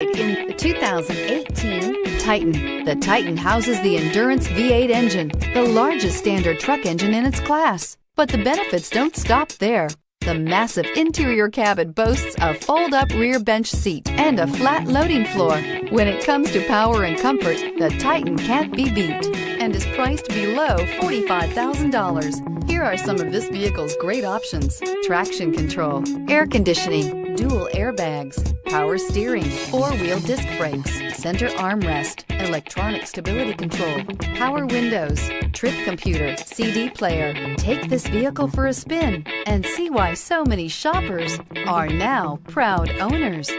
In the 2018 Titan. The Titan houses the Endurance V8 engine, the largest standard truck engine in its class. But the benefits don't stop there. The massive interior cabin boasts a fold-up rear bench seat and a flat loading floor. When it comes to power and comfort, the Titan can't be beat and is priced below $45,000. Here are some of this vehicle's great options: traction control, air conditioning, dual airbags, power steering, four-wheel disc brakes, center armrest, electronic stability control, power windows, trip computer, CD player. Take this vehicle for a spin and see why so many shoppers are now proud owners.